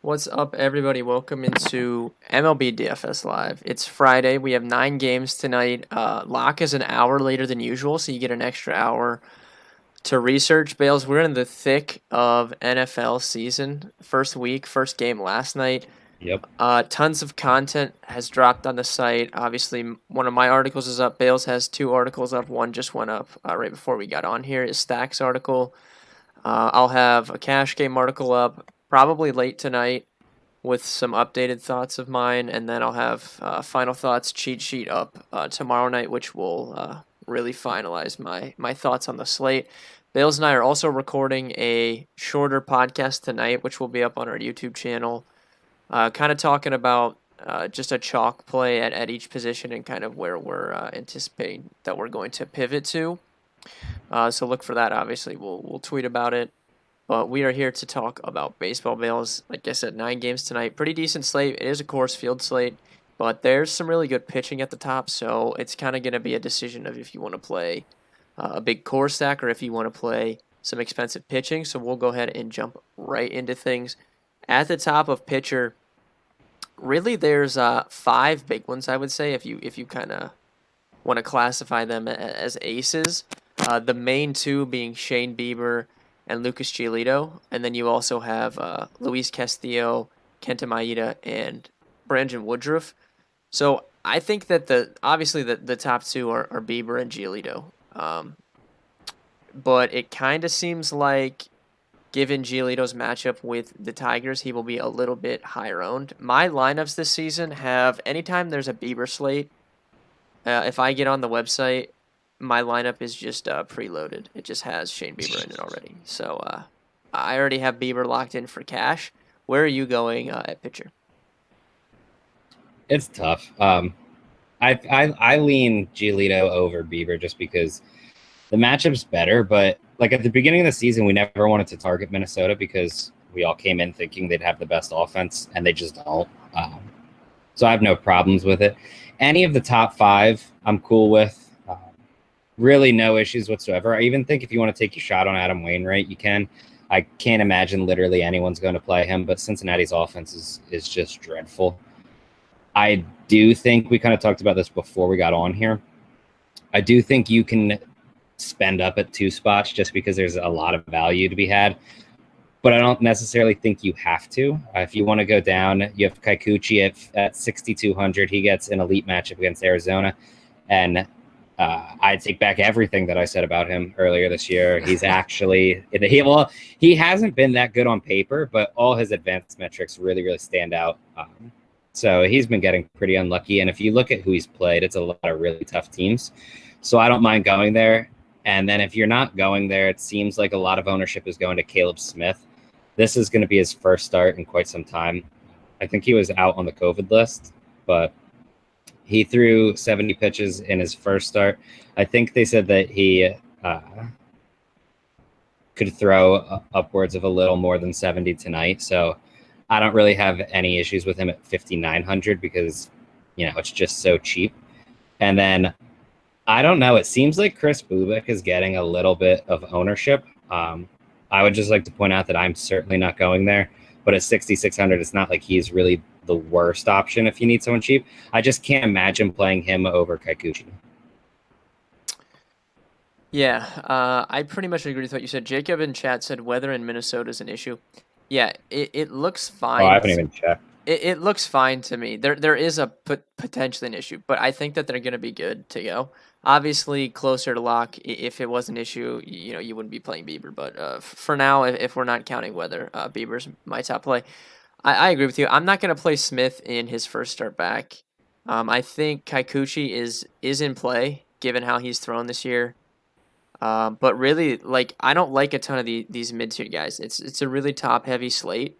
What's up, everybody? Welcome into MLB DFS Live. It's Friday. We have 9 games tonight. Lock is an hour later than usual, so you get an extra hour to research. Bales, we're in the thick of NFL season. First week, first game last night. Yep. Tons of content has dropped on the site. Obviously, one of my articles is up. Bales has 2 articles up. One just went up right before we got on here. Is Stack's article. I'll have a cash game article up probably late tonight with some updated thoughts of mine, and then I'll have final thoughts cheat sheet up tomorrow night, which will really finalize my thoughts on the slate. Bales and I are also recording a shorter podcast tonight, which will be up on our YouTube channel, kind of talking about just a chalk play at each position and kind of where we're anticipating that we're going to pivot to. So look for that. Obviously, we'll tweet about it. But we are here to talk about baseball. Bales. Like I said, 9 games tonight. Pretty decent slate. It is a course field slate, but there's some really good pitching at the top. So it's kind of going to be a decision of if you want to play a big core stack or if you want to play some expensive pitching. So we'll go ahead and jump right into things. At the top of pitcher, really there's 5 big ones, I would say, if you kind of want to classify them as aces. The main two being Shane Bieber and Lucas Giolito, and then you also have Luis Castillo, Kenta Maeda, and Brandon Woodruff. So I think that the top two are Bieber and Giolito. But it kind of seems like, given Giolito's matchup with the Tigers, he will be a little bit higher owned. My lineups this season have, anytime there's a Bieber slate, if I get on the website, my lineup is just preloaded. It just has Shane Bieber in it already. So I already have Bieber locked in for cash. Where are you going at pitcher? It's tough. I lean Giolito over Bieber just because the matchup's better. But like at the beginning of the season, we never wanted to target Minnesota because we all came in thinking they'd have the best offense, and they just don't. So I have no problems with it. Any of the top five, I'm cool with. Really, no issues whatsoever. I even think if you want to take your shot on Adam Wainwright, you can. I can't imagine literally anyone's going to play him, but Cincinnati's offense is just dreadful. I do think we kind of talked about this before we got on here. I do think you can spend up at 2 spots just because there's a lot of value to be had, but I don't necessarily think you have to. If you want to go down, you have Kikuchi at 6,200. He gets an elite matchup against Arizona, and I take back everything that I said about him earlier this year. He's actually he hasn't been that good on paper, but all his advanced metrics really, really stand out. So he's been getting pretty unlucky. And if you look at who he's played, it's a lot of really tough teams. So I don't mind going there. And then if you're not going there, it seems like a lot of ownership is going to Caleb Smith. This is going to be his first start in quite some time. I think he was out on the COVID list, but he threw 70 pitches in his first start. I think they said that he could throw upwards of a little more than 70 tonight. So I don't really have any issues with him at 5,900 because, it's just so cheap. And then I don't know. It seems like Chris Bubik is getting a little bit of ownership. I would just like to point out that I'm certainly not going there. But at 6,600, it's not like he's really the worst option if you need someone cheap. I just can't imagine playing him over Kikuchi. Yeah, I pretty much agree with what you said. Jacob in chat said weather in Minnesota is an issue. Yeah, it looks Oh, I fine. haven't even checked. It looks fine to me. There is a potentially an issue, but I think that they're going to be good to go. Obviously, closer to lock. If it was an issue, you wouldn't be playing Bieber. But for now, if we're not counting weather, Bieber's my top play. I agree with you. I'm not going to play Smith in his first start back. I think Kikuchi is in play given how he's thrown this year. But really, like, I don't like a ton of these mid tier guys. It's a really top heavy slate.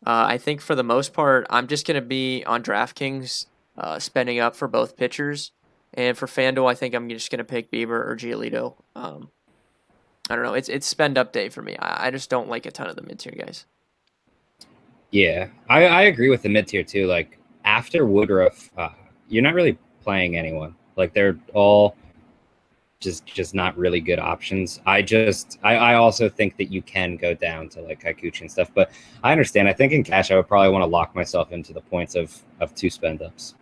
I think for the most part, I'm just going to be on DraftKings spending up for both pitchers. And for FanDuel, I think I'm just going to pick Bieber or Giolito. I don't know. It's spend up day for me. I just don't like a ton of the mid tier guys. Yeah, I agree with the mid tier too. Like after Woodruff, you're not really playing anyone. Like they're all just not really good options. I also think that you can go down to like Kikuchi and stuff, but I understand. I think in cash I would probably want to lock myself into the points of two spend ups.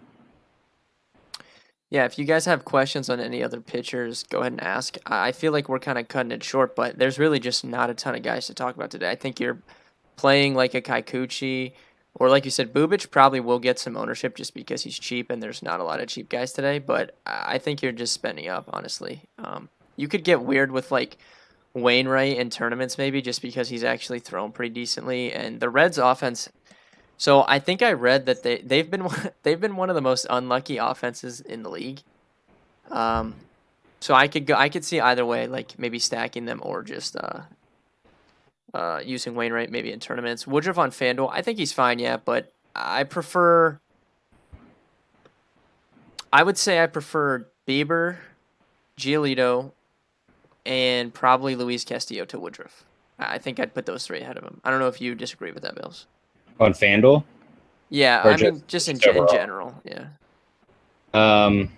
Yeah, if you guys have questions on any other pitchers, go ahead and ask. I feel like we're kind of cutting it short, but there's really just not a ton of guys to talk about today. I think you're playing like a Kikuchi, or like you said, Bubic probably will get some ownership just because he's cheap and there's not a lot of cheap guys today. But I think you're just spending up, honestly. You could get weird with like Wainwright in tournaments maybe just because he's actually thrown pretty decently, and the Reds' offense. So I think I read that they've been they've been one of the most unlucky offenses in the league. Um, so I could see either way, like maybe stacking them or just using Wainwright maybe in tournaments. Woodruff on FanDuel, I think he's fine, yeah, but I would say I prefer Bieber, Giolito, and probably Luis Castillo to Woodruff. I think I'd put those three ahead of him. I don't know if you disagree with that, Bills. On FanDuel? Yeah, Or I mean just in general, yeah. Um,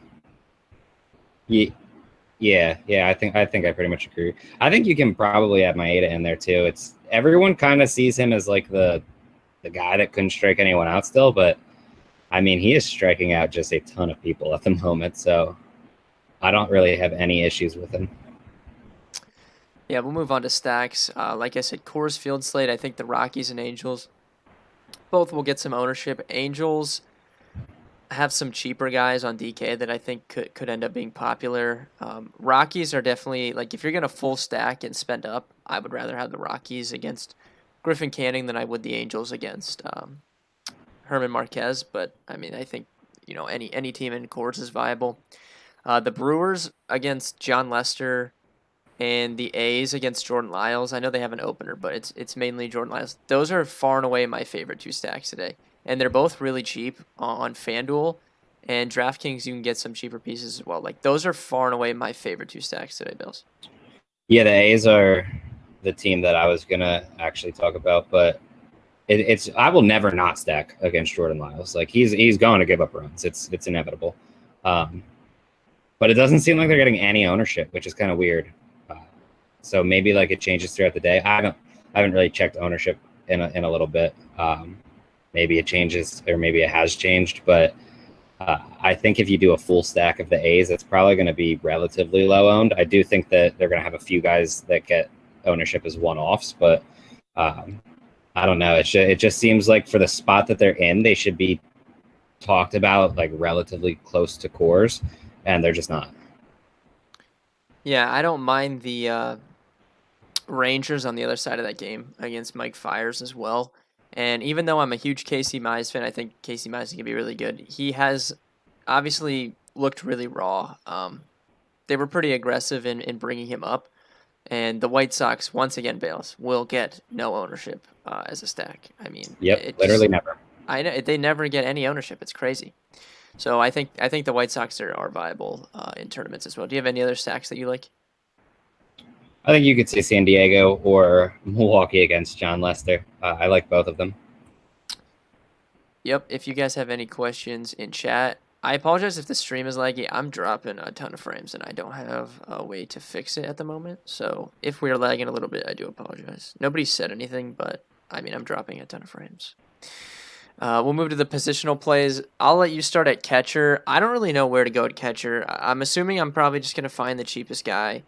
yeah. I think I pretty much agree. I think you can probably add Maeda in there too. It's everyone kind of sees him as like the guy that couldn't strike anyone out still, but I mean he is striking out just a ton of people at the moment, so I don't really have any issues with him. Yeah, we'll move on to stacks. Like I said, Coors Field slate. I think the Rockies and Angels both will get some ownership. Angels have some cheaper guys on DK that I think could end up being popular. Rockies are definitely, like, if you're going to full stack and spend up, I would rather have the Rockies against Griffin Canning than I would the Angels against Herman Marquez. But, I mean, I think, any team in Coors is viable. The Brewers against John Lester and the A's against Jordan Lyles. I know they have an opener, but it's mainly Jordan Lyles. Those are far and away my favorite two stacks today. And they're both really cheap on FanDuel and DraftKings. You can get some cheaper pieces as well. Like those are far and away my favorite two stacks today, Bills. Yeah, the A's are the team that I was gonna actually talk about, but it's I will never not stack against Jordan Lyles. Like he's going to give up runs. It's inevitable. But it doesn't seem like they're getting any ownership, which is kind of weird. So maybe like it changes throughout the day. I haven't really checked ownership in a little bit. Maybe it changes or maybe it has changed, but I think if you do a full stack of the A's, it's probably going to be relatively low owned. I do think that they're going to have a few guys that get ownership as one-offs, but I don't know. It just seems like for the spot that they're in, they should be talked about like relatively close to Coors, and they're just not. Yeah, I don't mind the Rangers on the other side of that game against Mike Fiers as well. And even though I'm a huge Casey Mize fan, I think Casey Mize can be really good. He has obviously looked really raw. They were pretty aggressive in bringing him up. And the White Sox, once again, Bales, will get no ownership as a stack. I mean, yep, literally never. I know they never get any ownership. It's crazy. So I think the White Sox are viable in tournaments as well. Do you have any other stacks that you like? I think you could say San Diego or Milwaukee against John Lester. I like both of them. Yep. If you guys have any questions in chat, I apologize if the stream is laggy. I'm dropping a ton of frames and I don't have a way to fix it at the moment. So if we're lagging a little bit, I do apologize. Nobody said anything, but I mean, I'm dropping a ton of frames. We'll move to the positional plays. I'll let you start at catcher. I don't really know where to go at catcher. I'm assuming I'm probably just going to find the cheapest guy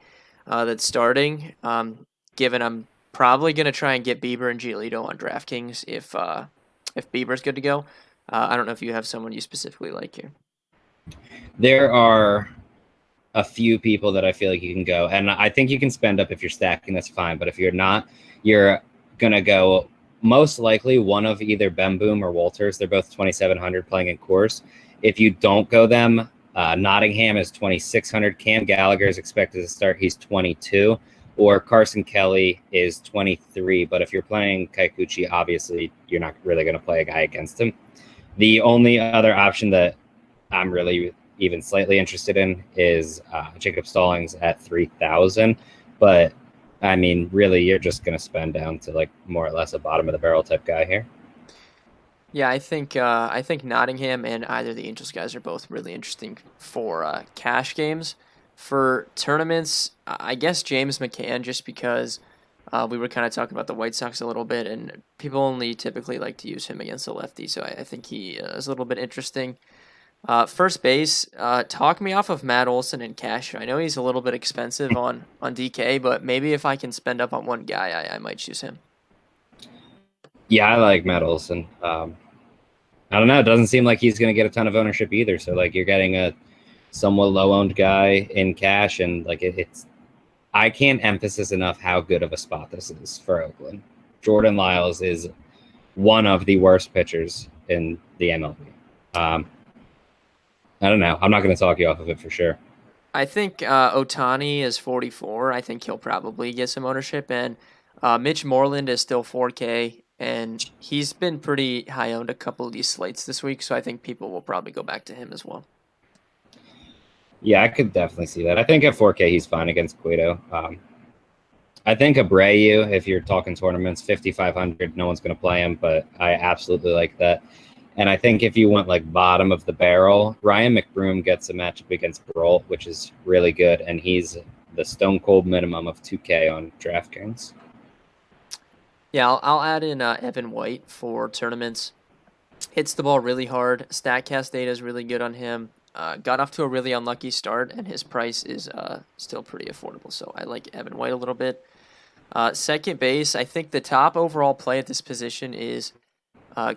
that's starting, given I'm probably going to try and get Bieber and Giolito on DraftKings if Bieber's good to go. I don't know if you have someone you specifically like here. There are a few people that I feel like you can go, and I think you can spend up if you're stacking, that's fine. But if you're not, you're going to go most likely one of either Ben Boom or Walters. They're both 2,700 playing in Coors. If you don't go them, Nottingham is 2,600. Cam Gallagher is expected to start. He's 22. Or Carson Kelly is 23. But if you're playing Kikuchi, obviously you're not really going to play a guy against him. The only other option that I'm really even slightly interested in is Jacob Stallings at 3,000. But I mean, really, you're just going to spend down to like more or less a bottom of the barrel type guy here. Yeah, I think Nottingham and either the Angels guys are both really interesting for cash games. For tournaments, I guess James McCann, just because we were kind of talking about the White Sox a little bit, and people only typically like to use him against a lefty, so I think he is a little bit interesting. First base, talk me off of Matt Olson and Cash. I know he's a little bit expensive on DK, but maybe if I can spend up on one guy, I might choose him. Yeah, I like Matt Olson. I don't know. It doesn't seem like he's going to get a ton of ownership either. So like you're getting a somewhat low owned guy in cash, and like it's I can't emphasize enough how good of a spot this is for Oakland. Jordan Lyles is one of the worst pitchers in the MLB. I don't know. I'm not going to talk you off of it for sure. I think Otani is 44. I think he'll probably get some ownership, and Mitch Moreland is still 4K, and he's been pretty high owned a couple of these slates this week, so I think people will probably go back to him as well. Yeah, I could definitely see that. I think at 4K he's fine against Cueto. I think Abreu, if you're talking tournaments, 5,500, no one's going to play him, but I absolutely like that. And I think if you went like bottom of the barrel, Ryan McBroom gets a matchup against Brault, which is really good, and he's the stone cold minimum of 2K on DraftKings. Yeah, I'll add in Evan White for tournaments. Hits the ball really hard. Statcast data is really good on him. Got off to a really unlucky start, and his price is still pretty affordable. So I like Evan White a little bit. Second base, I think the top overall play at this position is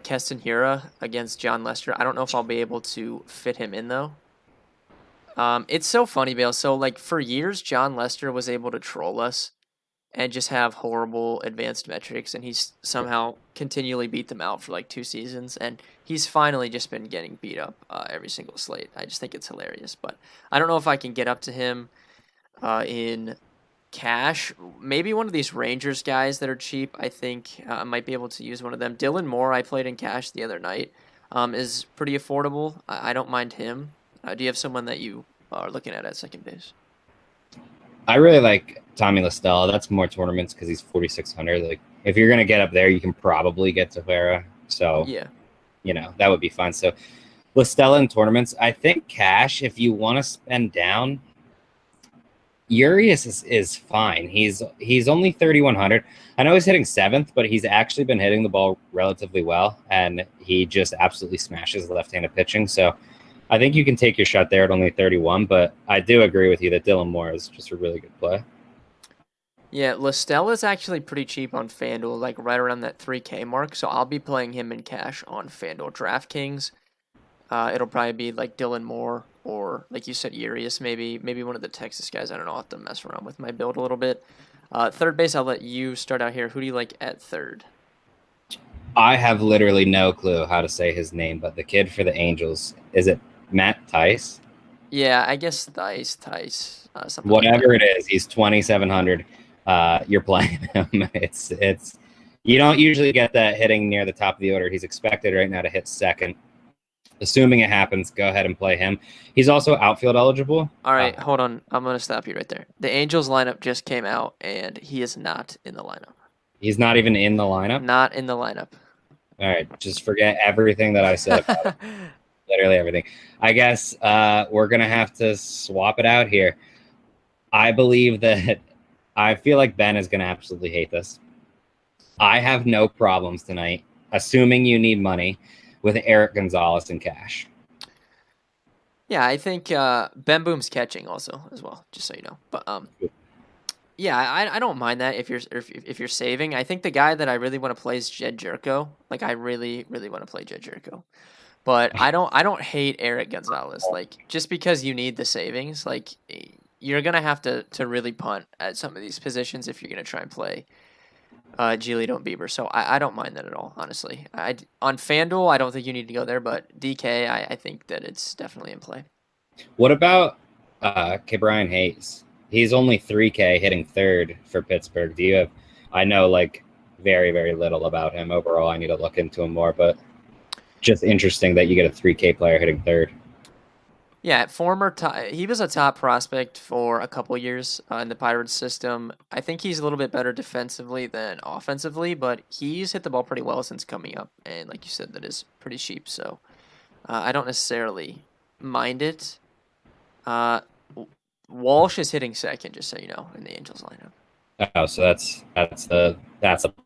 Keston Hiura against John Lester. I don't know if I'll be able to fit him in though. It's so funny, Bale. So like for years, John Lester was able to troll us and just have horrible advanced metrics, and he's somehow continually beat them out for like 2 seasons, and he's finally just been getting beat up every single slate. I just think it's hilarious, but I don't know if I can get up to him in cash. Maybe one of these Rangers guys that are cheap. I think I might be able to use one of them. Dylan Moore, I played in cash the other night, is pretty affordable. I don't mind him. Do you have someone that you are looking at second base? I really like Tommy LaStella. That's more tournaments because he's 4,600. Like if you're gonna get up there, you can probably get to Vera. So Yeah. that would be fun. So LaStella in tournaments. I think cash, if you want to spend down, Urias is fine. He's only 3,100. I know he's hitting seventh, but he's actually been hitting the ball relatively well, and he just absolutely smashes left-handed pitching. So I think you can take your shot there at only 31, but I do agree with you that Dylan Moore is just a really good play. Yeah, LaStella is actually pretty cheap on FanDuel, like right around that 3K mark. So I'll be playing him in cash on FanDuel. DraftKings, it'll probably be like Dylan Moore or, like you said, Urias, maybe one of the Texas guys. I don't know. I'll have to mess around with my build a little bit. Third base, I'll let you start out here. Who do you like at third? I have literally no clue how to say his name, but the kid for the Angels, is it Matt Tice? Yeah, I guess Tice, something Whatever like that. it is, he's 2,700. You're playing him. It's you don't usually get that hitting near the top of the order. He's expected right now to hit second. Assuming it happens, go ahead and play him. He's also outfield eligible. All right, hold on. I'm going to stop you right there. The Angels lineup just came out, and he is not in the lineup. He's not even in the lineup. Not in the lineup. All right, just forget everything that I said about it. Literally everything. I guess we're going to have to swap it out here. I believe that I feel like Ben is going to absolutely hate this. I have no problems tonight, assuming you need money, with Eric Gonzalez in cash. Yeah, I think Ben Boom's catching also as well, just so you know. But yeah, I don't mind that if you're saving. I think the guy that I really want to play is Jed Jerko. Like I really want to play Jed Jerko. But I don't hate Eric Gonzalez. Like just because you need the savings, like you're gonna have to really punt at some of these positions if you're gonna try and play Giolito and Bieber. So I don't mind that at all, honestly. On FanDuel, I don't think you need to go there, but DK, I think that it's definitely in play. What about Brian Hayes? He's only 3K hitting third for Pittsburgh. Do you have? I know like very, very little about him overall. I need to look into him more, but just interesting that you get a 3K player hitting third. Yeah, he was a top prospect for a couple years in the Pirates system. I think he's a little bit better defensively than offensively, but he's hit the ball pretty well since coming up, and like you said, that is pretty cheap. So I don't necessarily mind it. Walsh is hitting second, just so you know, in the Angels lineup. Oh, so that's a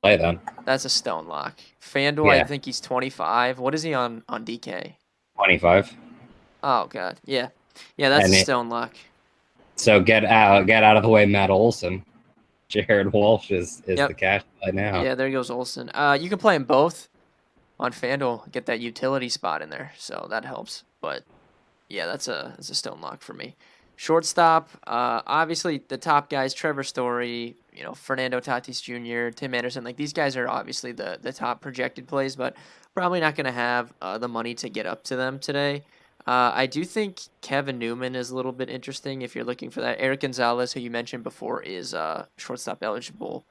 play then. That's a stone lock. FanDuel, I Yeah, think he's 25. What is he on DK? 25. Oh god, yeah, that's a And stone lock. so get out of the way, Matt Olson. Jared Walsh is the Yep. cash play now. Yeah, there goes Olson. You can play them both on FanDuel, get that utility spot in there, so that helps. But yeah, that's a stone lock for me. Shortstop, obviously the top guys, Trevor Story, Fernando Tatis Jr., Tim Anderson, like these guys are obviously the top projected plays, but probably not going to have the money to get up to them today. I do think Kevin Newman is a little bit interesting if you're looking for that. Eric Gonzalez, who you mentioned before, is shortstop eligible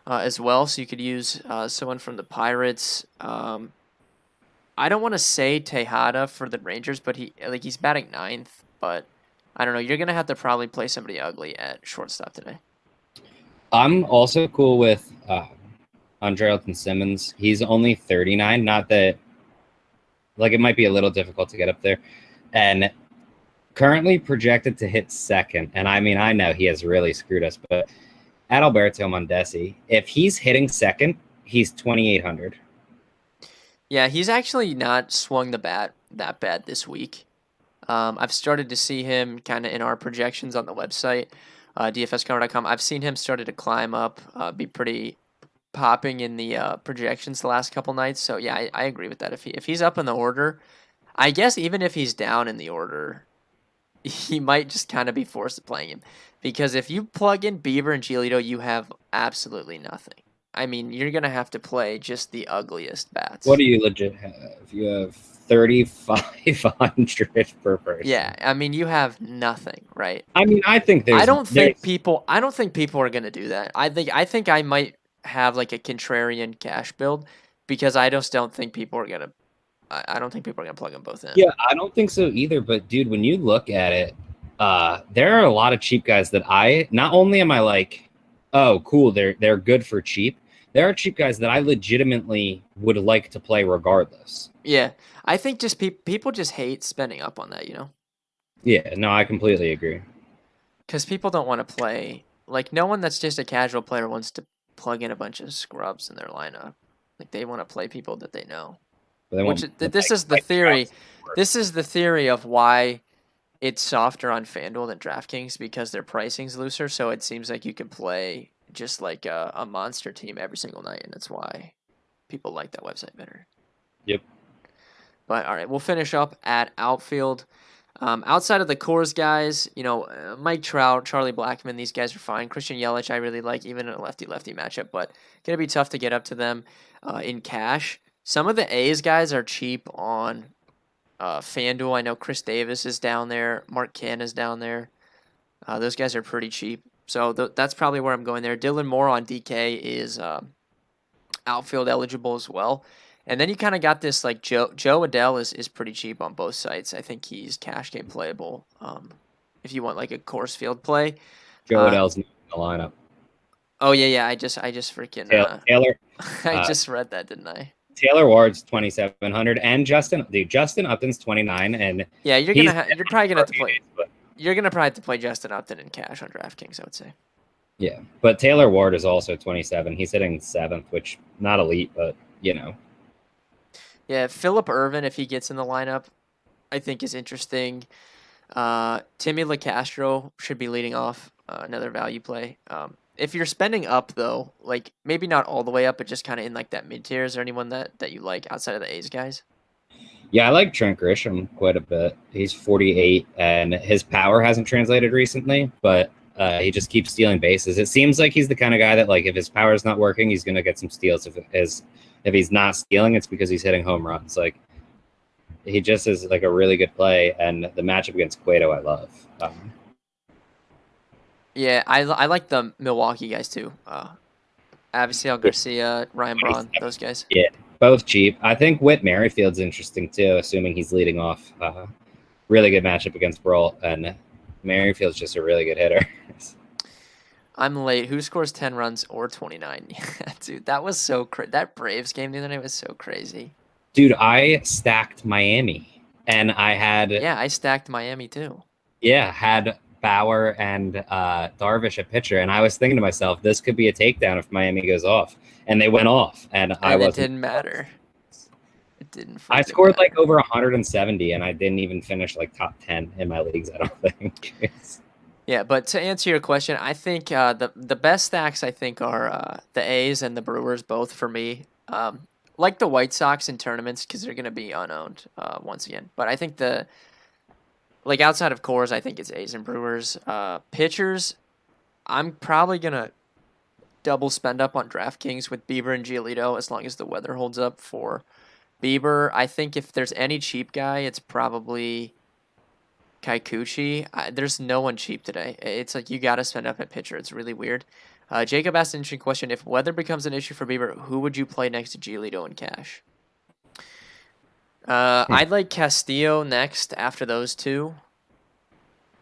as well, so you could use someone from the Pirates. I don't want to say Tejada for the Rangers, but he's batting ninth. But I don't know. You're gonna have to probably play somebody ugly at shortstop today. I'm also cool with Andrelton Simmons. He's only 39. Not that it might be a little difficult to get up there, and currently projected to hit second. And I mean, I know he has really screwed us, but Adalberto Mondesi, if he's hitting second, he's 2,800. Yeah, he's actually not swung the bat that bad this week. I've started to see him kind of in our projections on the website, dfscover.com. I've seen him started to climb up, be pretty popping in the projections the last couple nights. So yeah, I agree with that. If he's up in the order, I guess even if he's down in the order, he might just kind of be forced to playing him, because if you plug in Bieber and Giolito, you have absolutely nothing. I mean, you're gonna have to play just the ugliest bats. What do you legit have? You have 3,500 per person. Yeah, I mean, you have nothing, right? I mean, I think I don't think people are gonna do that. I think I might have like a contrarian cash build, because I just don't think people are gonna. I don't think people are gonna plug them both in. Yeah, I don't think so either. But dude, when you look at it, there are a lot of cheap guys that not only am I like, oh, cool, they're good for cheap. There are cheap guys that I legitimately would like to play regardless. Yeah, I think just people just hate spending up on that, Yeah, no, I completely agree. Because people don't want to play, like, no one that's just a casual player wants to plug in a bunch of scrubs in their lineup. Like, they want to play people that they know. This is the theory. This is the theory of why it's softer on FanDuel than DraftKings, because their pricing's looser. So it seems like you can play just like a monster team every single night, and that's why people like that website better. Yep. But all right, we'll finish up at outfield. Outside of the Coors guys, Mike Trout, Charlie Blackmon, these guys are fine. Christian Yelich, I really like, even in a lefty-lefty matchup, but gonna be tough to get up to them in cash. Some of the A's guys are cheap on FanDuel. I know Chris Davis is down there. Mark Canha is down there. Those guys are pretty cheap. So that's probably where I'm going there. Dylan Moore on DK is outfield eligible as well. And then you kind of got this, like, Joe Adell is pretty cheap on both sites. I think he's cash game playable if you want like a course field play. Joe Adell's in the lineup. Oh yeah. I just freaking Taylor. I just read that, didn't I? Taylor Ward's 2,700, and Justin Upton's 29, and yeah, you're probably gonna have to play. You're gonna probably have to play Justin Upton in cash on DraftKings, I would say. Yeah, but Taylor Ward is also 27. He's hitting 7th, which not elite, but Yeah, Phillip Ervin, if he gets in the lineup, I think is interesting. Timmy LaCastro should be leading off, another value play. If you're spending up, though, like maybe not all the way up, but just kind of in like that mid tier, is there anyone that you like outside of the A's guys? Yeah, I like Trent Grisham quite a bit. He's 48, and his power hasn't translated recently, but he just keeps stealing bases. It seems like he's the kind of guy that, like, if his power is not working, he's going to get some steals. If he's not stealing, it's because he's hitting home runs. Like, he just is like a really good play, and the matchup against Cueto I love. Yeah, I like the Milwaukee guys too. Avisail Garcia, Ryan Braun, those guys. Yeah, both cheap. I think Whit Merrifield's interesting too, assuming he's leading off. Really good matchup against Brawl, and Merrifield's just a really good hitter. I'm late. Who scores 10 runs or 29? Dude, that was so crazy. That Braves game the other night was so crazy. Dude, I stacked Miami, and I had... Yeah, I stacked Miami too. Yeah, had Bauer and Darvish at pitcher, and I was thinking to myself, this could be a takedown if Miami goes off, and they went off, and I wasn't. It didn't matter. It didn't. I scored matter. like over 170, and I didn't even finish like top 10 in my leagues. I don't think. Yeah, but to answer your question, I think the best stacks I think are the A's and the Brewers both for me. Like the White Sox in tournaments because they're going to be unowned once again. But I think like outside of cores, I think it's A's and Brewers. Pitchers, I'm probably going to double spend up on DraftKings with Bieber and Giolito as long as the weather holds up for Bieber. I think if there's any cheap guy, it's probably Kikuchi. There's no one cheap today. It's like you got to spend up at pitcher. It's really weird. Jacob asked an interesting question. If weather becomes an issue for Bieber, who would you play next to Giolito and Cash? I'd like Castillo next after those two.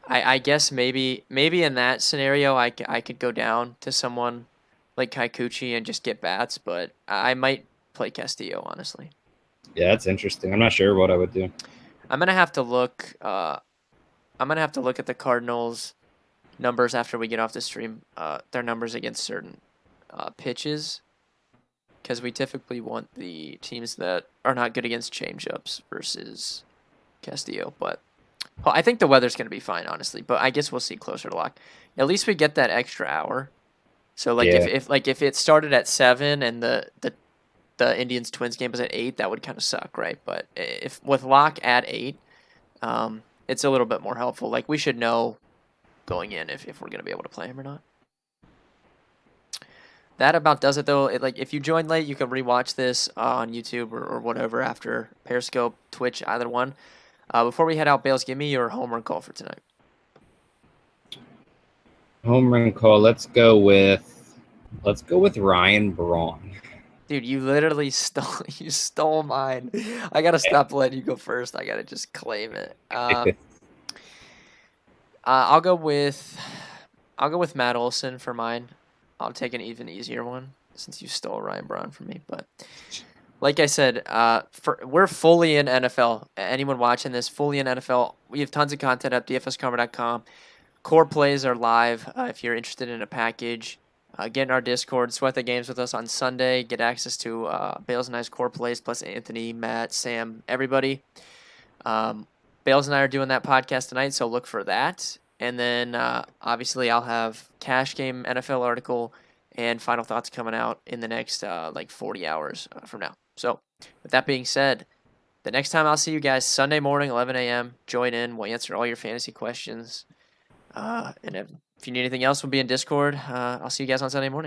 I guess maybe in that scenario, I could go down to someone like Kikuchi and just get bats, but I might play Castillo, honestly. Yeah, that's interesting. I'm not sure what I would do. I'm gonna have to look. I'm gonna have to look at the Cardinals' numbers after we get off the stream. Their numbers against certain pitches, because we typically want the teams that are not good against changeups versus Castillo. But I think the weather's gonna be fine, honestly. But I guess we'll see closer to lock. At least we get that extra hour. So like if it started at 7 and the Indians Twins game was at 8, that would kind of suck, right? But if with lock at 8, it's a little bit more helpful. Like we should know going in if we're gonna be able to play him or not. That about does it though. Like if you joined late, you can rewatch this on YouTube or whatever after Periscope, Twitch, either one. Before we head out, Bales, give me your home run call for tonight. Home run call. Let's go with Ryan Braun. Dude, you literally stole mine. I gotta stop letting you go first. I gotta just claim it. I'll go with Matt Olson for mine. I'll take an even easier one since you stole Ryan Braun from me. But like I said, we're fully in NFL. Anyone watching this, fully in NFL. We have tons of content at dfskarma.com. Core plays are live. If you're interested in a package, get in our Discord. Sweat the games with us on Sunday. Get access to Bales and I's core plays plus Anthony, Matt, Sam, everybody. Bales and I are doing that podcast tonight, so look for that. And then obviously I'll have cash game NFL article and final thoughts coming out in the next like 40 hours from now. So with that being said, the next time I'll see you guys Sunday morning, 11 a.m. Join in. We'll answer all your fantasy questions. And if you need anything else, we'll be in Discord. I'll see you guys on Sunday morning.